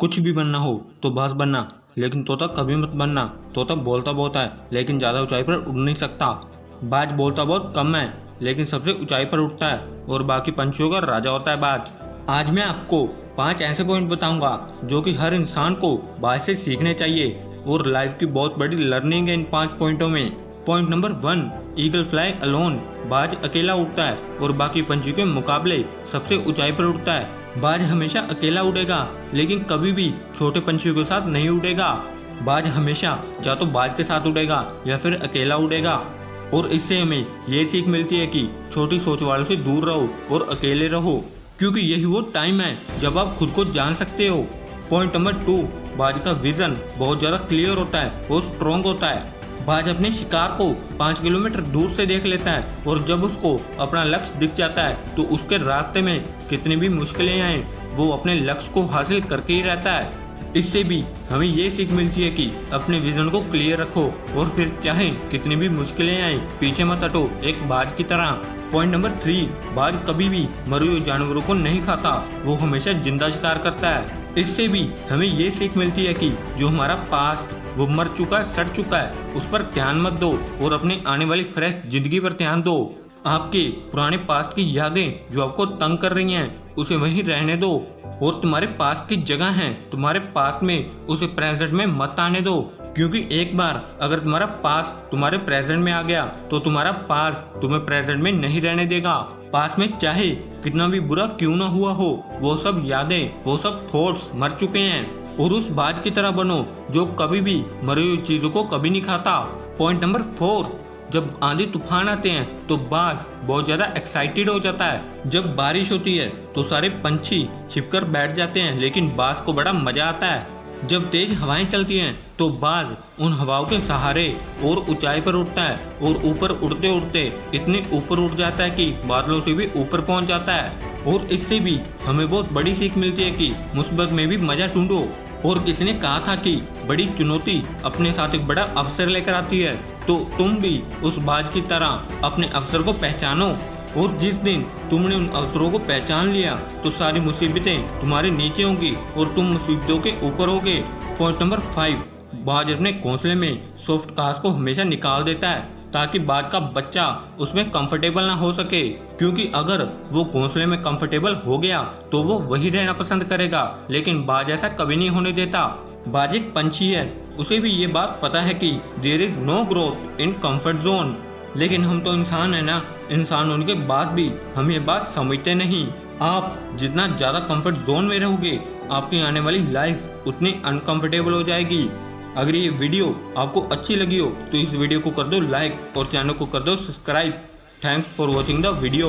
कुछ भी बनना हो तो बाज बनना, लेकिन तोता कभी मत बनना। तोता बोलता बहुत है लेकिन ज़्यादा ऊंचाई पर उड़ नहीं सकता। बाज बोलता बहुत कम है लेकिन सबसे ऊंचाई पर उड़ता है और बाकी पंछियों का राजा होता है बाज। आज मैं आपको 5 ऐसे पॉइंट बताऊंगा जो कि हर इंसान को बाज से सीखने चाहिए और लाइफ की बहुत बड़ी लर्निंग है इन 5 पॉइंटों में। Point number 1, eagle fly alone. बाज अकेला उड़ता है और बाकी पंछियों के मुकाबले सबसे ऊंचाई पर उड़ता है। बाज हमेशा अकेला उड़ेगा लेकिन कभी भी छोटे पंछियों के साथ नहीं उड़ेगा। बाज हमेशा या तो बाज के साथ उड़ेगा या फिर अकेला उड़ेगा। और इससे हमें ये सीख मिलती है कि छोटी सोच वालों से दूर रहो और अकेले रहो, क्योंकि यही वो टाइम है जब आप खुद को जान सकते हो। पॉइंट नंबर 2, बाज का विजन बहुत ज़्यादा क्लियर होता है और स्ट्रॉन्ग होता है। बाज अपने शिकार को 5 किलोमीटर दूर से देख लेता है और जब उसको अपना लक्ष्य दिख जाता है तो उसके रास्ते में कितनी भी मुश्किलें आए वो अपने लक्ष्य को हासिल करके ही रहता है। इससे भी हमें ये सीख मिलती है कि अपने विजन को क्लियर रखो और फिर चाहे कितनी भी मुश्किलें आए पीछे मत हटो, एक बाज की तरह। पॉइंट नंबर 3, बाज कभी भी मरे हुए जानवरों को नहीं खाता, वो हमेशा जिंदा शिकार करता है। इससे भी हमें ये सीख मिलती है कि जो हमारा पास्ट वो मर चुका है, सड़ चुका है, उस पर ध्यान मत दो और अपने आने वाली फ्रेश जिंदगी पर ध्यान दो। आपके पुराने पास्ट की यादें जो आपको तंग कर रही हैं उसे वहीं रहने दो और तुम्हारे पास्ट की जगह है तुम्हारे पास्ट में, उसे प्रेजेंट में मत आने दो, क्योंकि एक बार अगर तुम्हारा पास्ट तुम्हारे प्रेजेंट में आ गया तो तुम्हारा पास्ट तुम्हें प्रेजेंट में नहीं रहने देगा। पास्ट में चाहे कितना भी बुरा क्यों ना हुआ हो, वो सब यादें, वो सब थॉट्स मर चुके हैं। और उस बाज की तरह बनो जो कभी भी मरी हुई चीजों को कभी नहीं खाता। पॉइंट नंबर 4, जब आंधी तूफान आते हैं तो बाज बहुत ज्यादा एक्साइटेड हो जाता है। जब बारिश होती है तो सारे पंछी छिपकर बैठ जाते हैं लेकिन बाज को बड़ा मजा आता है। जब तेज हवाएं चलती हैं तो बाज उन हवाओं के सहारे और ऊंचाई पर उड़ता है और ऊपर उड़ते उड़ते इतने ऊपर उड़ जाता है कि बादलों से भी ऊपर पहुंच जाता है। और इससे भी हमें बहुत बड़ी सीख मिलती है कि मुसीबत में भी मजा ढूंढो। और किसी ने कहा था कि बड़ी चुनौती अपने साथ एक बड़ा अवसर लेकर आती है, तो तुम भी उस बाज की तरह अपने अवसर को पहचानो और जिस दिन तुमने उन अवसरों को पहचान लिया तो सारी मुसीबतें तुम्हारे नीचे होंगी और तुम मुसीबतों के ऊपर होगे। पॉइंट नंबर 5, बाज अपने घोंसले में सॉफ्ट घास को हमेशा निकाल देता है ताकि बाज का बच्चा उसमें कंफर्टेबल ना हो सके, क्योंकि अगर वो घोंसले में कंफर्टेबल हो गया तो वो वही रहना पसंद करेगा, लेकिन बाज ऐसा कभी नहीं होने देता। बाज एक पंछी है, उसे भी ये बात पता है कि there is no growth in comfort zone, लेकिन हम तो इंसान है ना, इंसान होने के बाद भी हम ये बात समझते नहीं। आप जितना ज़्यादा कंफर्ट जोन में रहोगे आपकी आने वाली लाइफ उतनी अनकंफर्टेबल हो जाएगी। अगर ये वीडियो आपको अच्छी लगी हो तो इस वीडियो को कर दो लाइक और चैनल को कर दो subscribe. Thanks for watching the video.